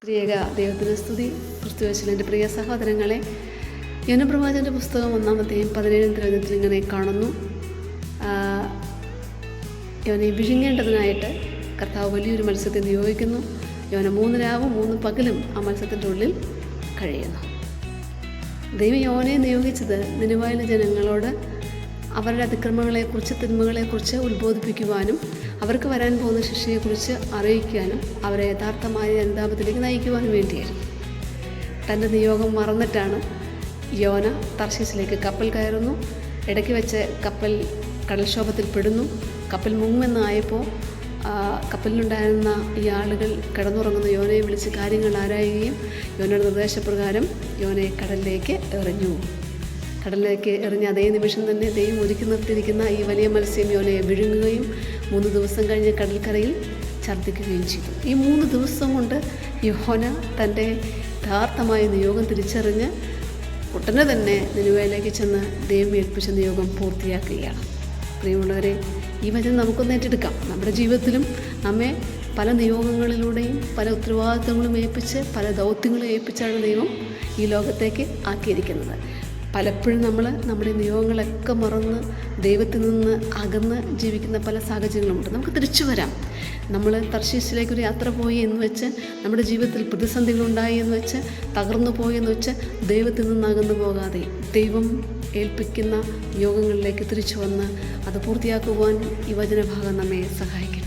ത്രിയേക ദൈവത്തിന് സ്തുതി. ക്രിസ്തുയേശുവിൽ എൻ്റെ പ്രിയ സഹോദരങ്ങളെ, യോനപ്രവാചകൻ്റെ പുസ്തകം 1-ാം 17 തിരുവചനത്തിൽ ഇങ്ങനെ കാണുന്നു. യോനെ വിഴുങ്ങേണ്ടതിനായിട്ട് കർത്താവ് വലിയൊരു മത്സ്യത്തെ നിയോഗിക്കുന്നു. യോന 3 രാവും 3 പകലും ആ മത്സ്യത്തിൻ്റെ ഉള്ളിൽ കഴിയുന്നു. ദൈവം യോനയെ നിയോഗിച്ചത് നിനിവേയിലെ ജനങ്ങളോട് അവരുടെ അതിക്രമങ്ങളെക്കുറിച്ച് തിന്മകളെക്കുറിച്ച് ഉത്ബോധിപ്പിക്കുവാനും അവർക്ക് വരാൻ പോകുന്ന ശിക്ഷയെക്കുറിച്ച് അറിയിക്കാനും അവരെ യഥാർത്ഥമായ അനുതാപത്തിലേക്ക് നയിക്കുവാനും വേണ്ടിയായിരുന്നു. തൻ്റെ നിയോഗം മറന്നിട്ടാണ് യോന തർശീസിലേക്ക് കപ്പൽ കയറുന്നു. ഇടയ്ക്ക് വെച്ച് കപ്പൽ കടൽക്ഷോഭത്തിൽ പെടുന്നു. കപ്പൽ മുങ്ങുമെന്നായപ്പോൾ കപ്പലിലുണ്ടായിരുന്ന ഈ ആളുകൾ കിടന്നുറങ്ങുന്ന യോനയെ വിളിച്ച് കാര്യങ്ങൾ ആരായുകയും യോനയുടെ നിർദ്ദേശപ്രകാരം യോനയെ കടലിലേക്ക് എറിഞ്ഞു. കടലിലേക്ക് എറിഞ്ഞ അതേ നിമിഷം തന്നെ ദൈവം ഒരുക്കി നിർത്തിയിരിക്കുന്ന ഈ വലിയ മത്സ്യം യോനയെ വിഴുങ്ങുകയും 3 ദിവസം കഴിഞ്ഞ് കടൽക്കരയിൽ ഛർദ്ദിക്കുകയും ചെയ്തു. ഈ 3 ദിവസം കൊണ്ട് യോന തൻ്റെ യഥാർത്ഥമായ നിയോഗം തിരിച്ചറിഞ്ഞ് ഉടനെ തന്നെ നിനിവേയിലേക്ക് ചെന്ന് ദൈവം ഏൽപ്പിച്ച നിയോഗം പൂർത്തിയാക്കുകയാണ്. പ്രിയമുള്ളവരെ, ഈ വചനം നമുക്കൊന്ന് ഏറ്റെടുക്കാം. നമ്മുടെ ജീവിതത്തിലും നമ്മെ പല നിയോഗങ്ങളിലൂടെയും പല ഉത്തരവാദിത്തങ്ങളും ഏൽപ്പിച്ച് പല ദൗത്യങ്ങളും ഏൽപ്പിച്ചാണ് ദൈവം ഈ ലോകത്തേക്ക് ആക്കിയിരിക്കുന്നത്. പലപ്പോഴും നമ്മൾ നമ്മുടെ നിയോഗങ്ങളൊക്കെ മറന്ന് ദൈവത്തിൽ നിന്ന് അകന്ന് ജീവിക്കുന്ന പല സാഹചര്യങ്ങളുമുണ്ട്. നമുക്ക് തിരിച്ചു വരാം. നമ്മൾ തർശീസിലേക്കൊരു യാത്ര പോയി എന്ന് വെച്ച് നമ്മുടെ ജീവിതത്തിൽ പ്രതിസന്ധികളുണ്ടായി എന്ന് വെച്ച് തകർന്നു പോയി എന്ന് വെച്ച് ദൈവത്തിൽ നിന്ന് അകന്നു പോകാതെ ദൈവം ഏൽപ്പിക്കുന്ന നിയോഗങ്ങളിലേക്ക് തിരിച്ചു വന്ന് അത് പൂർത്തിയാക്കുവാൻ ഈ വചനഭാഗം നമ്മെ സഹായിക്കും.